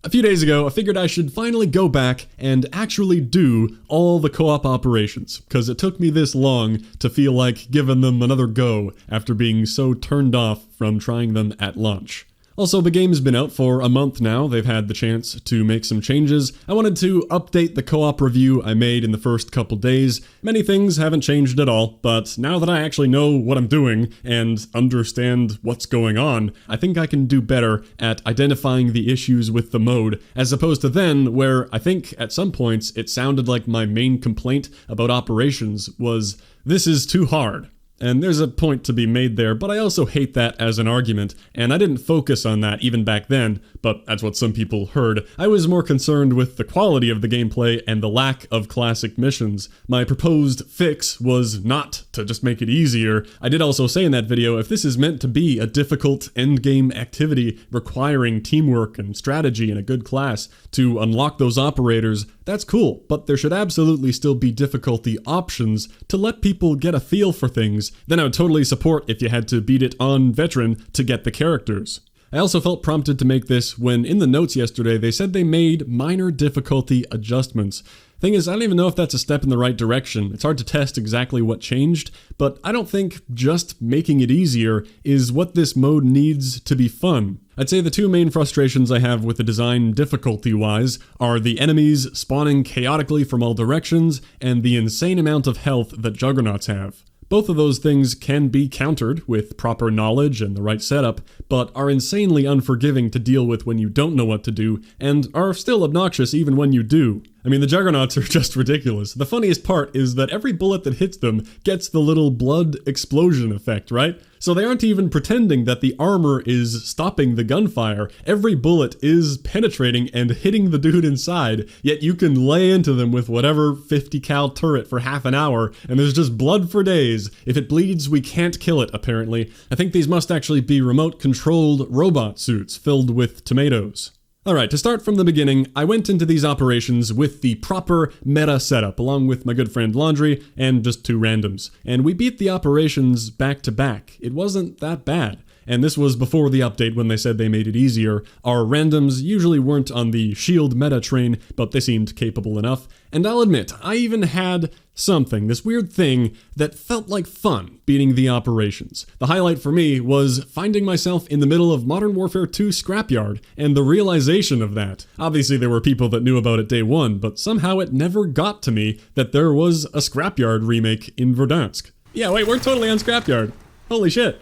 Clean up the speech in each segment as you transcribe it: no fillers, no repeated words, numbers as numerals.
A few days ago, I figured I should finally go back and actually do all the co-op operations, because it took me this long to feel like giving them another go after being so turned off from trying them at launch. Also, the game's been out for a month now. They've had the chance to make some changes. I wanted to update the co-op review I made in the first couple days. Many things haven't changed at all, but now that I actually know what I'm doing and understand what's going on, I think I can do better at identifying the issues with the mode, as opposed to then, where I think at some points it sounded like my main complaint about operations was, "This is too hard." And there's a point to be made there, but I also hate that as an argument, and I didn't focus on that even back then, but that's what some people heard. I was more concerned with the quality of the gameplay and the lack of classic missions. My proposed fix was not to just make it easier. I did also say in that video, if this is meant to be a difficult endgame activity requiring teamwork and strategy in a good class to unlock those operators, that's cool, but there should absolutely still be difficulty options to let people get a feel for things. Then I would totally support if you had to beat it on veteran to get the characters. I also felt prompted to make this when in the notes yesterday they said they made minor difficulty adjustments. Thing is, I don't even know if that's a step in the right direction. It's hard to test exactly what changed, but I don't think just making it easier is what this mode needs to be fun. I'd say the two main frustrations I have with the design difficulty-wise are the enemies spawning chaotically from all directions and the insane amount of health that juggernauts have. Both of those things can be countered with proper knowledge and the right setup, but are insanely unforgiving to deal with when you don't know what to do, and are still obnoxious even when you do. I mean, the juggernauts are just ridiculous. The funniest part is that every bullet that hits them gets the little blood explosion effect, right? So they aren't even pretending that the armor is stopping the gunfire. Every bullet is penetrating and hitting the dude inside, yet you can lay into them with whatever 50 cal turret for half an hour, and there's just blood for days. If it bleeds, we can't kill it, apparently. I think these must actually be remote-controlled robot suits filled with tomatoes. Alright, to start from the beginning, I went into these operations with the proper meta setup, along with my good friend Laundry, and just two randoms. And we beat the operations back to back. It wasn't that bad. And this was before the update when they said they made it easier. Our randoms usually weren't on the shield meta train, but they seemed capable enough. And I'll admit, I even had something, this weird thing, that felt like fun beating the operations. The highlight for me was finding myself in the middle of Modern Warfare 2 Scrapyard, and the realization of that. Obviously there were people that knew about it day one, but somehow it never got to me that there was a Scrapyard remake in Verdansk. Yeah, wait, we're totally on Scrapyard. Holy shit.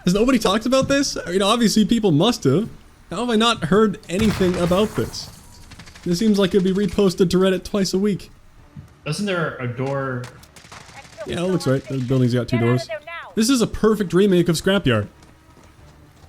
Has nobody talked about this? You know, obviously people must have. How have I not heard anything about this? This seems like it'd be reposted to Reddit twice a week. Isn't there a door? Yeah, it looks right. The building's got two doors. This is a perfect remake of Scrapyard.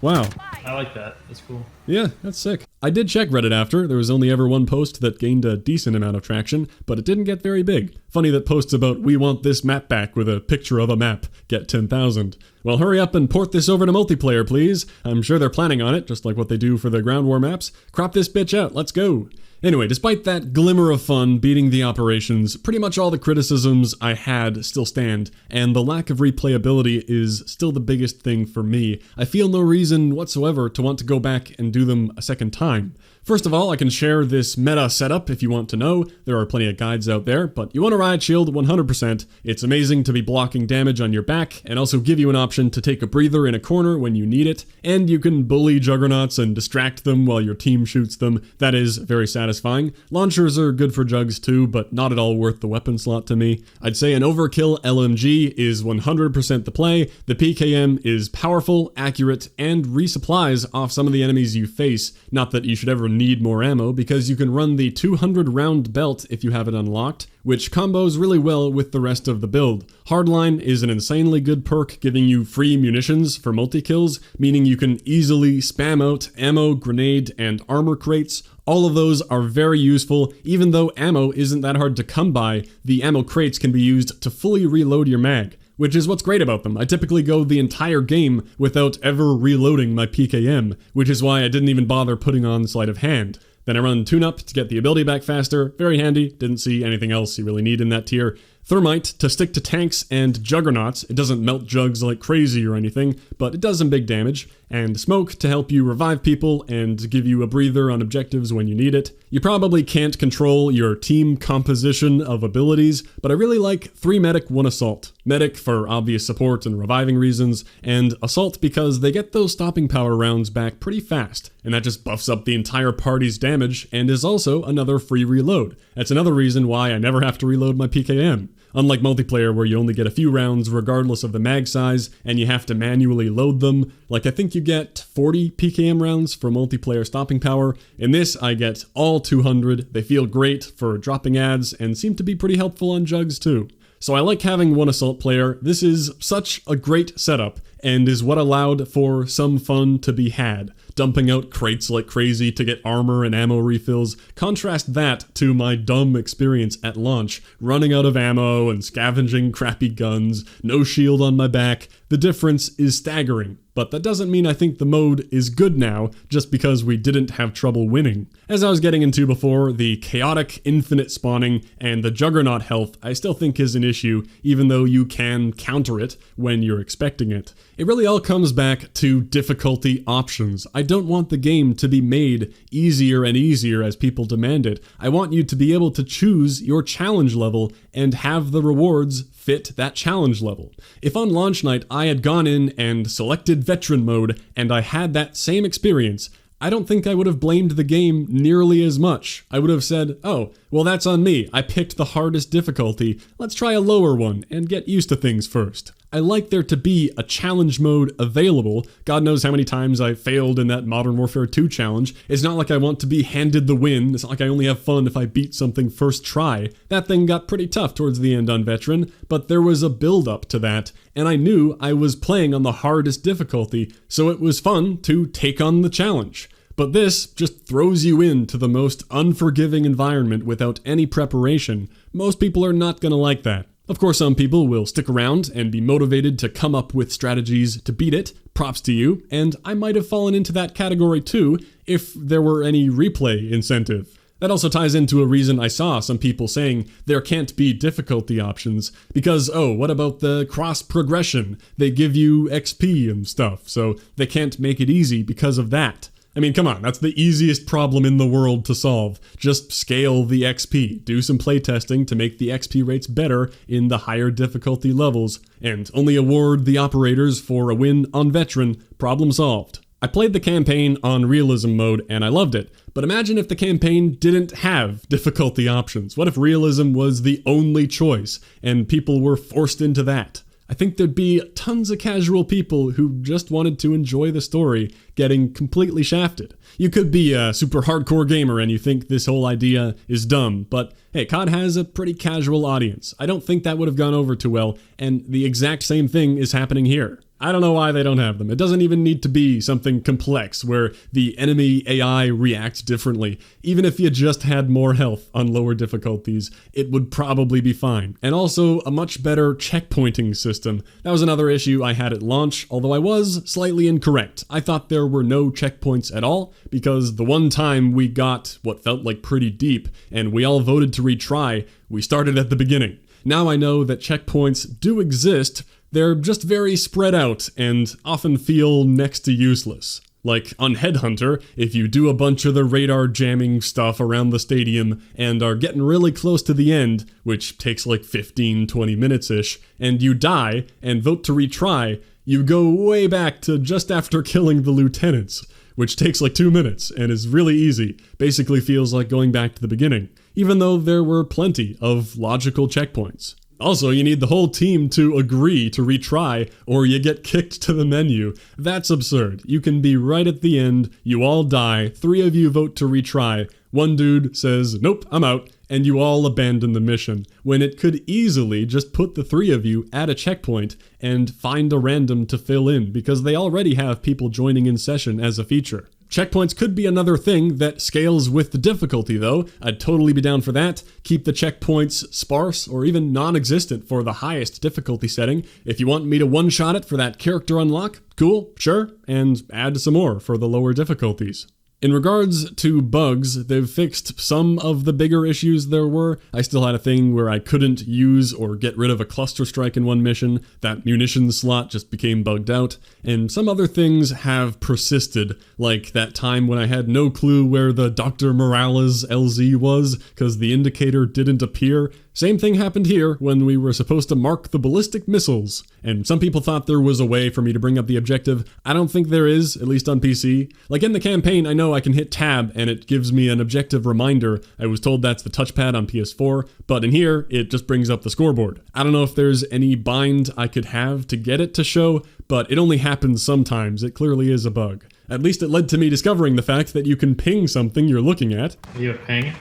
Wow. I like that. That's cool. Yeah, that's sick. I did check Reddit after. There was only ever one post that gained a decent amount of traction, but it didn't get very big. Funny that posts about "we want this map back" with a picture of a map get 10,000. Well, hurry up and port this over to multiplayer, please. I'm sure they're planning on it, just like what they do for the ground war maps. Crop this bitch out, let's go. Anyway, despite that glimmer of fun beating the operations, pretty much all the criticisms I had still stand, and the lack of replayability is still the biggest thing for me. I feel no reason whatsoever to want to go back and do them a second time. First of all, I can share this meta setup if you want to know. There are plenty of guides out there, but you want a riot shield 100%. It's amazing to be blocking damage on your back, and also give you an option to take a breather in a corner when you need it, and you can bully juggernauts and distract them while your team shoots them. That is very satisfying. Launchers are good for jugs too, but not at all worth the weapon slot to me. I'd say an overkill LMG is 100% the play. The PKM is powerful, accurate, and resupplies off some of the enemies you face. Not that you should ever need more ammo, because you can run the 200 round belt if you have it unlocked, which combos really well with the rest of the build. Hardline is an insanely good perk giving you free munitions for multi-kills, meaning you can easily spam out ammo, grenade, and armor crates. All of those are very useful. Even though ammo isn't that hard to come by, the ammo crates can be used to fully reload your mag, which is what's great about them. I typically go the entire game without ever reloading my PKM, which is why I didn't even bother putting on sleight of hand. Then I run tune-up to get the ability back faster. Very handy. Didn't see anything else you really need in that tier. Thermite to stick to tanks and juggernauts. It doesn't melt jugs like crazy or anything, but it does some big damage. And smoke to help you revive people and give you a breather on objectives when you need it. You probably can't control your team composition of abilities, but I really like 3 medic, 1 assault. Medic for obvious support and reviving reasons, and assault because they get those stopping power rounds back pretty fast, and that just buffs up the entire party's damage and is also another free reload. That's another reason why I never have to reload my PKM. Unlike multiplayer where you only get a few rounds regardless of the mag size and you have to manually load them, like I think you get 40 PKM rounds for multiplayer stopping power. In this I get all 200, they feel great for dropping ads and seem to be pretty helpful on jugs too. So I like having 1 assault player. This is such a great setup and is what allowed for some fun to be had. Dumping out crates like crazy to get armor and ammo refills. Contrast that to my dumb experience at launch, running out of ammo and scavenging crappy guns, no shield on my back. The difference is staggering. But that doesn't mean I think the mode is good now, just because we didn't have trouble winning. As I was getting into before, the chaotic infinite spawning and the juggernaut health I still think is an issue, even though you can counter it when you're expecting it. It really all comes back to difficulty options. I don't want the game to be made easier and easier as people demand it. I want you to be able to choose your challenge level and have the rewards fit that challenge level. If on launch night I had gone in and selected veteran mode and I had that same experience, I don't think I would have blamed the game nearly as much. I would have said, oh, well that's on me. I picked the hardest difficulty. Let's try a lower one and get used to things first. I like there to be a challenge mode available. God knows how many times I failed in that Modern Warfare 2 challenge. It's not like I want to be handed the win. It's not like I only have fun if I beat something first try. That thing got pretty tough towards the end on Veteran, but there was a build up to that, and I knew I was playing on the hardest difficulty, so it was fun to take on the challenge. But this just throws you into the most unforgiving environment without any preparation. Most people are not gonna like that. Of course, some people will stick around and be motivated to come up with strategies to beat it. Props to you, and I might have fallen into that category too if there were any replay incentive. That also ties into a reason I saw some people saying there can't be difficulty options because, oh, what about the cross progression? They give you XP and stuff, so they can't make it easy because of that. I mean, come on, that's the easiest problem in the world to solve. Just scale the XP, do some playtesting to make the XP rates better in the higher difficulty levels, and only award the operators for a win on Veteran. Problem solved. I played the campaign on realism mode and I loved it, but imagine if the campaign didn't have difficulty options. What if realism was the only choice and people were forced into that? I think there'd be tons of casual people who just wanted to enjoy the story getting completely shafted. You could be a super hardcore gamer and you think this whole idea is dumb, but hey, COD has a pretty casual audience. I don't think that would have gone over too well, and the exact same thing is happening here. I don't know why they don't have them. It doesn't even need to be something complex where the enemy AI reacts differently. Even if you just had more health on lower difficulties, it would probably be fine. And also a much better checkpointing system. That was another issue I had at launch, although I was slightly incorrect. I thought there were no checkpoints at all, because the one time we got what felt like pretty deep, and we all voted to retry, we started at the beginning. Now I know that checkpoints do exist. They're just very spread out and often feel next to useless. Like on Headhunter, if you do a bunch of the radar jamming stuff around the stadium and are getting really close to the end, which takes like 15-20 minutes-ish, and you die and vote to retry, you go way back to just after killing the lieutenants, which takes like 2 minutes and is really easy. Basically feels like going back to the beginning, even though there were plenty of logical checkpoints. Also, you need the whole team to agree to retry, or you get kicked to the menu. That's absurd. You can be right at the end, you all die, 3 of you vote to retry, 1 dude says, nope, I'm out, and you all abandon the mission, when it could easily just put the 3 of you at a checkpoint and find a random to fill in, because they already have people joining in session as a feature. Checkpoints could be another thing that scales with the difficulty though. I'd totally be down for that. Keep the checkpoints sparse or even non-existent for the highest difficulty setting. If you want me to one-shot it for that character unlock, cool, sure, and add some more for the lower difficulties. In regards to bugs, they've fixed some of the bigger issues there were. I still had a thing where I couldn't use or get rid of a cluster strike in one mission. That munitions slot just became bugged out. And some other things have persisted, like that time when I had no clue where the Dr. Morales LZ was because the indicator didn't appear. Same thing happened here when we were supposed to mark the ballistic missiles. And some people thought there was a way for me to bring up the objective. I don't think there is, at least on PC. Like in the campaign, I know I can hit tab and it gives me an objective reminder. I was told that's the touchpad on PS4, but in here, it just brings up the scoreboard. I don't know if there's any bind I could have to get it to show, but it only happens sometimes. It clearly is a bug. At least it led to me discovering the fact that you can ping something you're looking at. You have ping?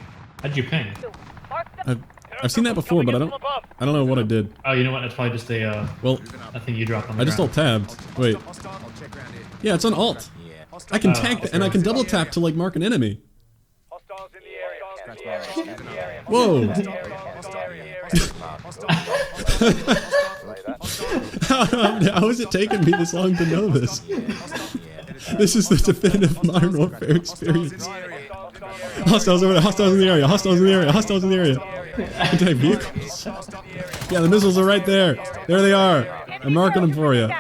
How'd you ping? I've seen that before, but I don't know what I did. Oh, you know what? It's probably just a thing you dropped on the I just ground. alt-tabbed. Wait. Yeah, it's on alt. I can tag and I can double tap to like mark an enemy. Whoa. How is it taking me this long to know this? This is the definitive Modern Warfare experience. Hostiles over there, hostiles in the area, hostiles in the area, hostiles in the area. Anti-vehicles. Yeah, the missiles are right there. There they are. I'm marking them for you.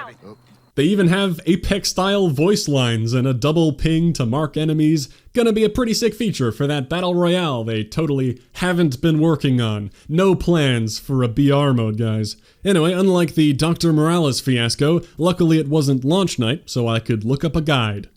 They even have Apex-style voice lines and a double ping to mark enemies. Gonna be a pretty sick feature for that Battle Royale they totally haven't been working on. No plans for a BR mode, guys. Anyway, unlike the Dr. Morales fiasco, luckily it wasn't launch night, so I could look up a guide.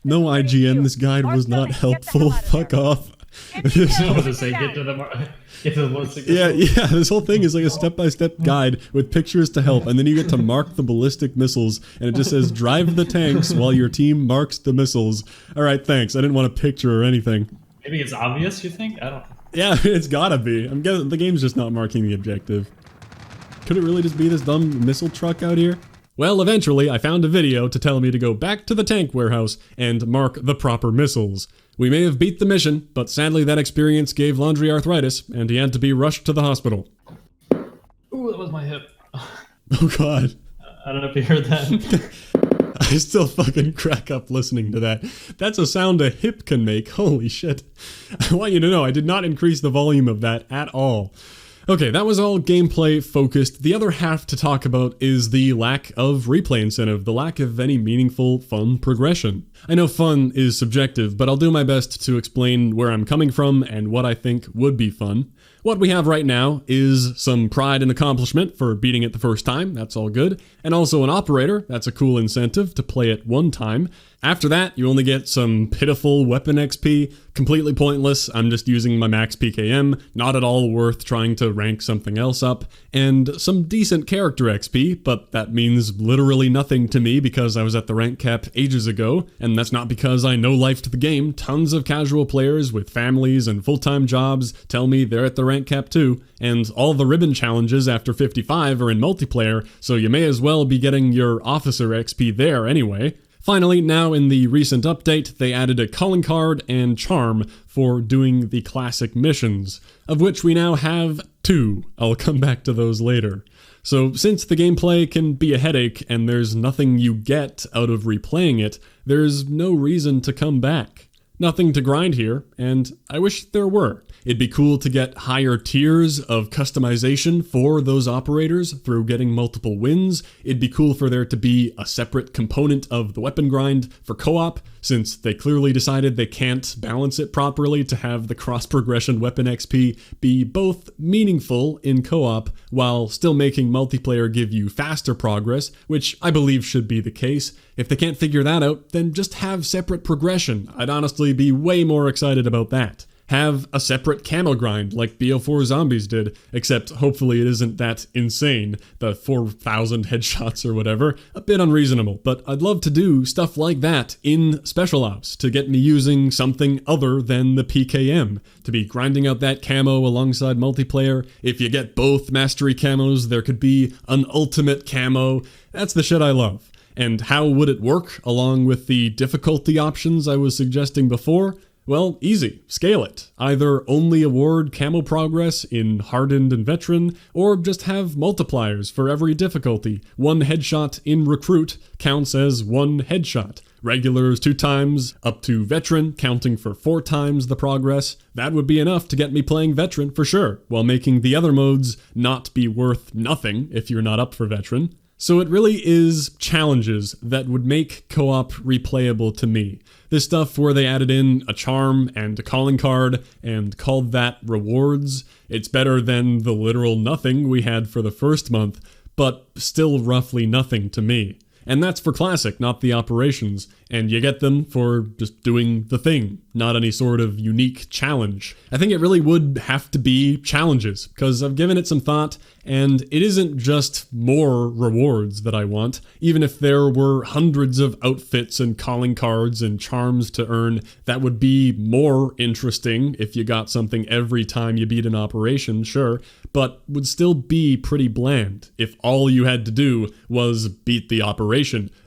No IGN, this guide was not helpful. Fuck off. I was gonna say, get to the Yeah, this whole thing is like a step-by-step guide with pictures to help, and then you get to mark the ballistic missiles, and it just says, drive the tanks while your team marks the missiles. Alright, thanks. I didn't want a picture or anything. Maybe it's obvious, you think? I don't... Yeah, it's gotta be. I'm guessing the game's just not marking the objective. Could it really just be this dumb missile truck out here? Well, eventually, I found a video to tell me to go back to the tank warehouse and mark the proper missiles. We may have beat the mission, but sadly that experience gave Laundry arthritis, and he had to be rushed to the hospital. Ooh, that was my hip. Oh god. I don't know if you heard that. I still fucking crack up listening to that. That's a sound a hip can make, holy shit. I want you to know, I did not increase the volume of that at all. Okay, that was all gameplay focused. The other half to talk about is the lack of replay incentive, the lack of any meaningful, fun progression. I know fun is subjective, but I'll do my best to explain where I'm coming from and what I think would be fun. What we have right now is some pride and accomplishment for beating it the first time, that's all good, and also an operator, that's a cool incentive to play it one time. After that, you only get some pitiful weapon XP, completely pointless, I'm just using my max PKM, not at all worth trying to rank something else up, and some decent character XP, but that means literally nothing to me because I was at the rank cap ages ago, and that's not because I no-lifed the game. Tons of casual players with families and full-time jobs tell me they're at the rank cap too, and all the ribbon challenges after 55 are in multiplayer, so you may as well be getting your officer XP there anyway. Finally, now in the recent update, they added a calling card and charm for doing the classic missions, of which we now have 2. I'll come back to those later. So since the gameplay can be a headache and there's nothing you get out of replaying it, there's no reason to come back. Nothing to grind here, and I wish there were. It'd be cool to get higher tiers of customization for those operators through getting multiple wins. It'd be cool for there to be a separate component of the weapon grind for co-op, since they clearly decided they can't balance it properly to have the cross-progression weapon XP be both meaningful in co-op while still making multiplayer give you faster progress, which I believe should be the case. If they can't figure that out, then just have separate progression. I'd honestly be way more excited about that. Have a separate camo grind like BO4 Zombies did, except hopefully it isn't that insane, the 4,000 headshots or whatever, a bit unreasonable, but I'd love to do stuff like that in Special Ops to get me using something other than the PKM, to be grinding out that camo alongside multiplayer. If you get both mastery camos, there could be an ultimate camo. That's the shit I love. And how would it work along with the difficulty options I was suggesting before? Well, easy. Scale it. Either only award camo progress in Hardened and Veteran, or just have multipliers for every difficulty. 1 headshot in Recruit counts as 1 headshot. regulars 2 times, up to veteran, counting for 4 times the progress. That would be enough to get me playing veteran for sure, while making the other modes not be worth nothing if you're not up for veteran. So it really is challenges that would make co-op replayable to me. This stuff where they added in a charm and a calling card and called that rewards. It's better than the literal nothing we had for the first month, but still roughly nothing to me. And that's for Classic, not the operations, and you get them for just doing the thing, not any sort of unique challenge. I think it really would have to be challenges, because I've given it some thought, and it isn't just more rewards that I want. Even if there were hundreds of outfits and calling cards and charms to earn, that would be more interesting if you got something every time you beat an operation, sure, but would still be pretty bland if all you had to do was beat the operation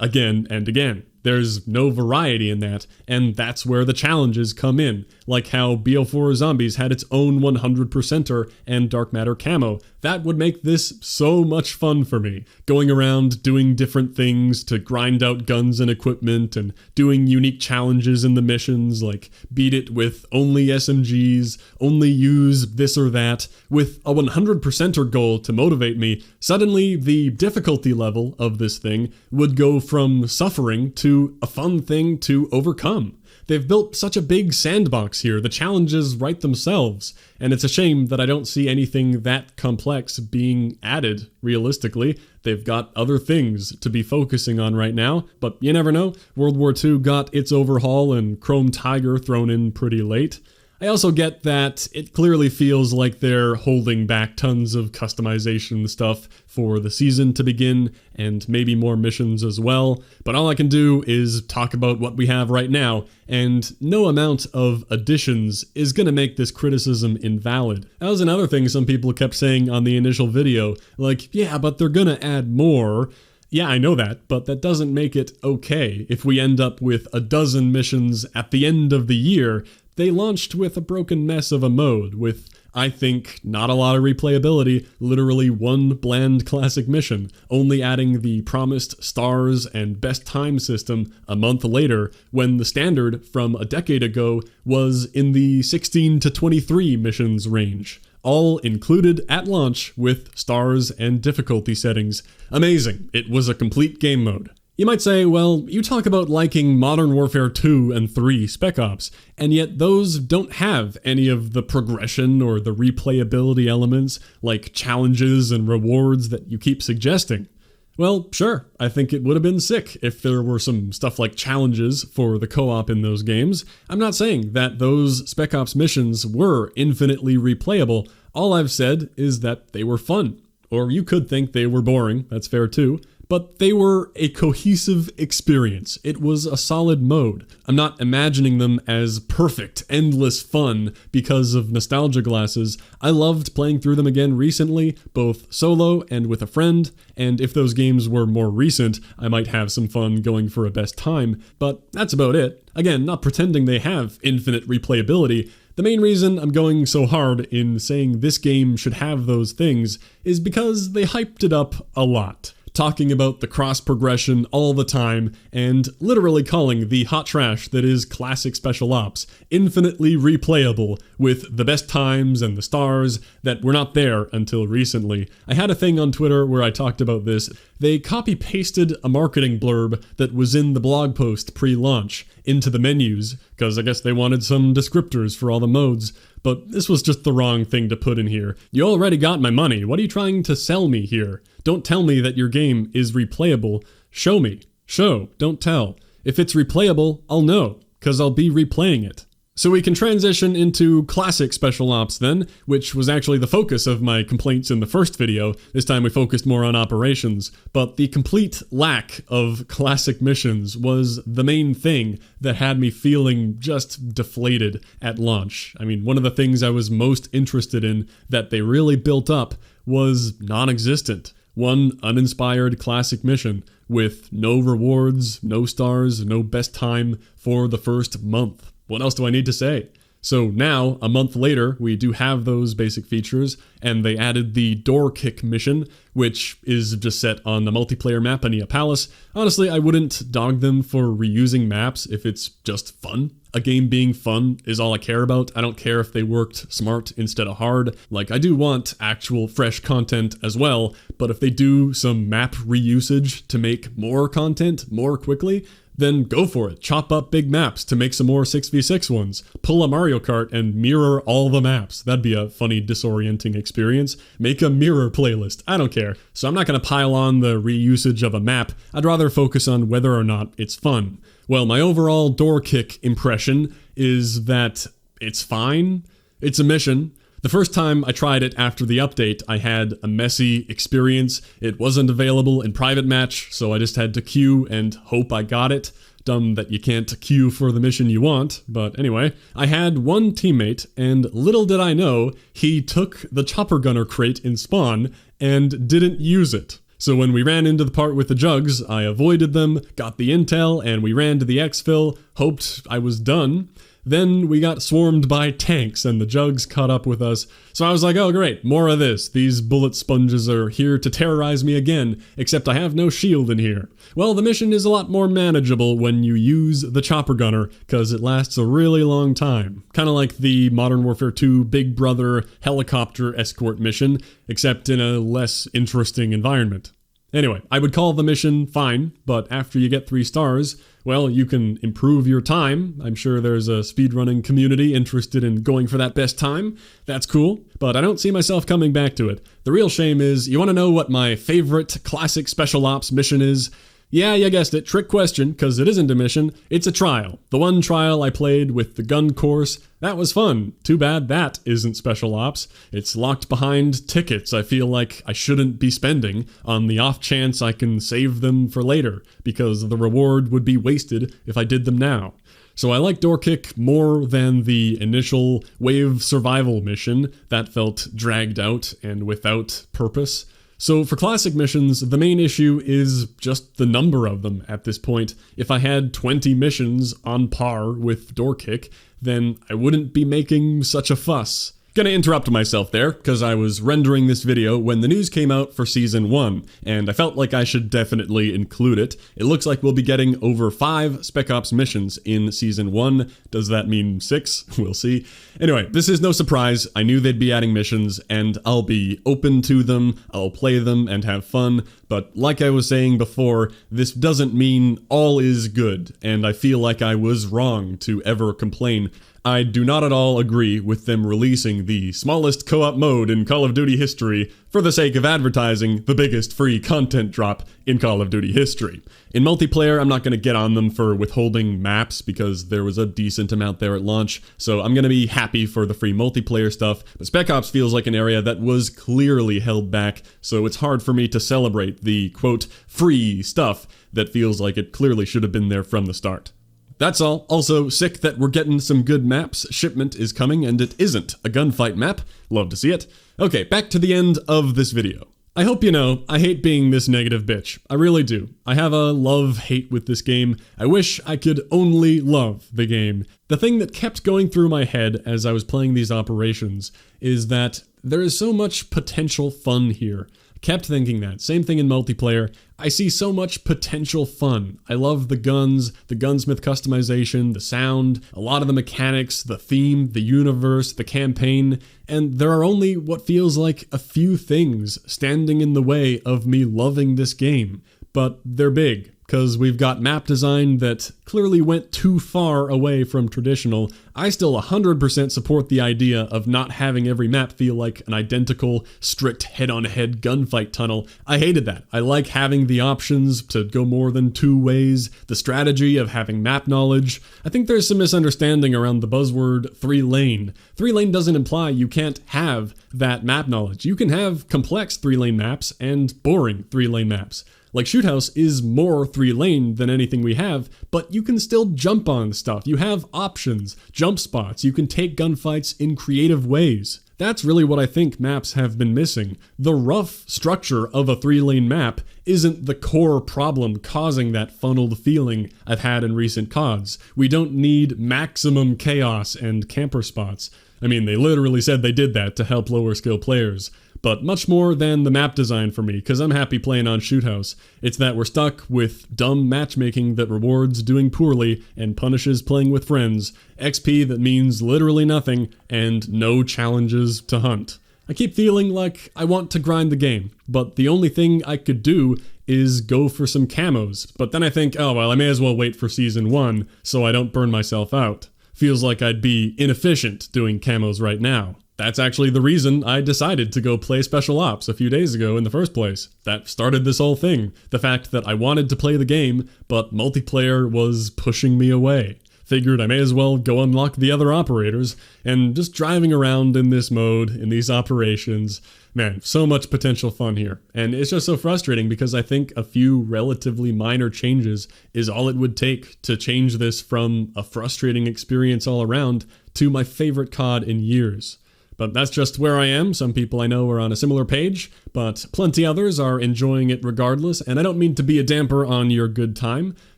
again and again. There's no variety in that, and that's where the challenges come in, like how BO4 Zombies had its own 100%er and Dark Matter camo. That would make this so much fun for me, going around doing different things to grind out guns and equipment, and doing unique challenges in the missions, like beat it with only SMGs, only use this or that, with a 100%er goal to motivate me. Suddenly, the difficulty level of this thing would go from suffering to a fun thing to overcome. They've built such a big sandbox here, the challenges write themselves, and it's a shame that I don't see anything that complex being added, realistically. They've got other things to be focusing on right now, but you never know. World War II got its overhaul and Chrome Tiger thrown in pretty late. I also get that it clearly feels like they're holding back tons of customization stuff for the season to begin, and maybe more missions as well, but all I can do is talk about what we have right now, and no amount of additions is gonna make this criticism invalid. That was another thing some people kept saying on the initial video, like, yeah, but they're gonna add more. Yeah, I know that, but that doesn't make it okay if we end up with a dozen missions at the end of the year. They launched with a broken mess of a mode, with, I think, not a lot of replayability, literally one bland classic mission, only adding the promised stars and best time system a month later, when the standard from a decade ago was in the 16 to 23 missions range. All included at launch with stars and difficulty settings. Amazing, it was a complete game mode. You might say, well, you talk about liking Modern Warfare 2 and 3 Spec Ops, and yet those don't have any of the progression or the replayability elements like challenges and rewards that you keep suggesting. Well, sure, I think it would have been sick if there were some stuff like challenges for the co-op in those games. I'm not saying that those Spec Ops missions were infinitely replayable. All I've said is that they were fun. Or you could think they were boring, that's fair too. But they were a cohesive experience. It was a solid mode. I'm not imagining them as perfect, endless fun because of nostalgia glasses. I loved playing through them again recently, both solo and with a friend, and if those games were more recent, I might have some fun going for a best time, but that's about it. Again, not pretending they have infinite replayability. The main reason I'm going so hard in saying this game should have those things is because they hyped it up a lot. Talking about the cross progression all the time, and literally calling the hot trash that is classic Special Ops infinitely replayable with the best times and the stars that were not there until recently. I had a thing on Twitter where I talked about this. They copy-pasted a marketing blurb that was in the blog post pre-launch into the menus, because I guess they wanted some descriptors for all the modes, but this was just the wrong thing to put in here. You already got my money, what are you trying to sell me here? Don't tell me that your game is replayable, show me. Show, don't tell. If it's replayable, I'll know, because I'll be replaying it. So we can transition into classic Special Ops then, which was actually the focus of my complaints in the first video. This time we focused more on operations, but the complete lack of classic missions was the main thing that had me feeling just deflated at launch. I mean, one of the things I was most interested in that they really built up was non-existent. One uninspired classic mission with no rewards, no stars, no best time for the first month. What else do I need to say? So now, a month later, we do have those basic features, and they added the door kick mission, which is just set on the multiplayer map, Ania Palace. Honestly, I wouldn't dog them for reusing maps if it's just fun. A game being fun is all I care about. I don't care if they worked smart instead of hard. Like, I do want actual fresh content as well, but if they do some map reusage to make more content more quickly, then go for it. Chop up big maps to make some more 6v6 ones. Pull a Mario Kart and mirror all the maps. That'd be a funny, disorienting experience. Make a mirror playlist. I don't care. So I'm not going to pile on the reusage of a map. I'd rather focus on whether or not it's fun. Well, my overall door kick impression is that it's fine. It's a mission. The first time I tried it after the update, I had a messy experience. It wasn't available in private match, so I just had to queue and hope I got it. Dumb that you can't queue for the mission you want, but anyway. I had one teammate, and little did I know, he took the chopper gunner crate in spawn and didn't use it. So when we ran into the part with the jugs, I avoided them, got the intel, and we ran to the exfil, hoped I was done. Then we got swarmed by tanks and the jugs caught up with us. So I was like, oh great, more of this. These bullet sponges are here to terrorize me again, except I have no shield in here. Well, the mission is a lot more manageable when you use the chopper gunner, because it lasts a really long time. Kind of like the Modern Warfare 2 Big Brother helicopter escort mission, except in a less interesting environment. Anyway, I would call the mission fine, but after you get 3 stars, well, you can improve your time. I'm sure there's a speedrunning community interested in going for that best time. That's cool, but I don't see myself coming back to it. The real shame is, you want to know what my favorite classic special ops mission is? Yeah, you guessed it, trick question, because it isn't a mission, it's a trial. The one trial I played with the gun course, that was fun. Too bad that isn't special ops. It's locked behind tickets I feel like I shouldn't be spending, on the off chance I can save them for later, because the reward would be wasted if I did them now. So I like door kick more than the initial wave survival mission that felt dragged out and without purpose. So for classic missions, the main issue is just the number of them at this point. If I had 20 missions on par with door kick, then I wouldn't be making such a fuss. Gonna interrupt myself there, because I was rendering this video when the news came out for Season 1, and I felt like I should definitely include it. It looks like we'll be getting over 5 Spec Ops missions in Season 1. Does that mean 6? We'll see. Anyway, this is no surprise. I knew they'd be adding missions, and I'll be open to them, I'll play them and have fun, but like I was saying before, this doesn't mean all is good, and I feel like I was wrong to ever complain. I do not at all agree with them releasing the smallest co-op mode in Call of Duty history for the sake of advertising the biggest free content drop in Call of Duty history. In multiplayer, I'm not going to get on them for withholding maps because there was a decent amount there at launch, so I'm going to be happy for the free multiplayer stuff, but Spec Ops feels like an area that was clearly held back, so it's hard for me to celebrate the, quote, free stuff that feels like it clearly should have been there from the start. That's all. Also, sick that we're getting some good maps. Shipment is coming, and it isn't a gunfight map. Love to see it. Okay, back to the end of this video. I hope you know, I hate being this negative bitch. I really do. I have a love-hate with this game. I wish I could only love the game. The thing that kept going through my head as I was playing these operations is that there is so much potential fun here. Kept thinking that. Same thing in multiplayer. I see so much potential fun. I love the guns, the gunsmith customization, the sound, a lot of the mechanics, the theme, the universe, the campaign, and there are only what feels like a few things standing in the way of me loving this game. But they're big, because we've got map design that clearly went too far away from traditional. I still 100% support the idea of not having every map feel like an identical, strict head-on-head gunfight tunnel. I hated that. I like having the options to go more than 2 ways, the strategy of having map knowledge. I think there's some misunderstanding around the buzzword 3-lane. 3-lane doesn't imply you can't have that map knowledge. You can have complex 3-lane maps and boring 3-lane maps. Like Shoot House is more 3-lane than anything we have, but you can still jump on stuff. You have options, jump spots. You can take gunfights in creative ways. That's really what I think maps have been missing. The rough structure of a 3-lane map isn't the core problem causing that funneled feeling I've had in recent CODs. We don't need maximum chaos and camper spots. I mean, they literally said they did that to help lower skill players. But much more than the map design for me, because I'm happy playing on Shoot House. It's that we're stuck with dumb matchmaking that rewards doing poorly and punishes playing with friends, XP that means literally nothing, and no challenges to hunt. I keep feeling like I want to grind the game, but the only thing I could do is go for some camos. But then I think, oh well, I may as well wait for Season 1 so I don't burn myself out. Feels like I'd be inefficient doing camos right now. That's actually the reason I decided to go play Special Ops a few days ago in the first place. That started this whole thing. The fact that I wanted to play the game, but multiplayer was pushing me away. Figured I may as well go unlock the other operators, and just driving around in this mode, in these operations, man, so much potential fun here. And it's just so frustrating because I think a few relatively minor changes is all it would take to change this from a frustrating experience all around to my favorite COD in years. But that's just where I am. Some people I know are on a similar page, but plenty others are enjoying it regardless, and I don't mean to be a damper on your good time.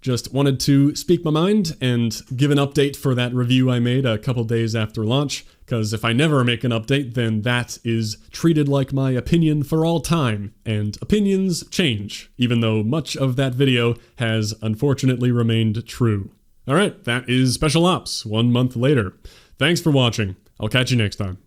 Just wanted to speak my mind and give an update for that review I made a couple days after launch, because if I never make an update, then that is treated like my opinion for all time, and opinions change, even though much of that video has unfortunately remained true. Alright, that is Special Ops, 1 month later. Thanks for watching. I'll catch you next time.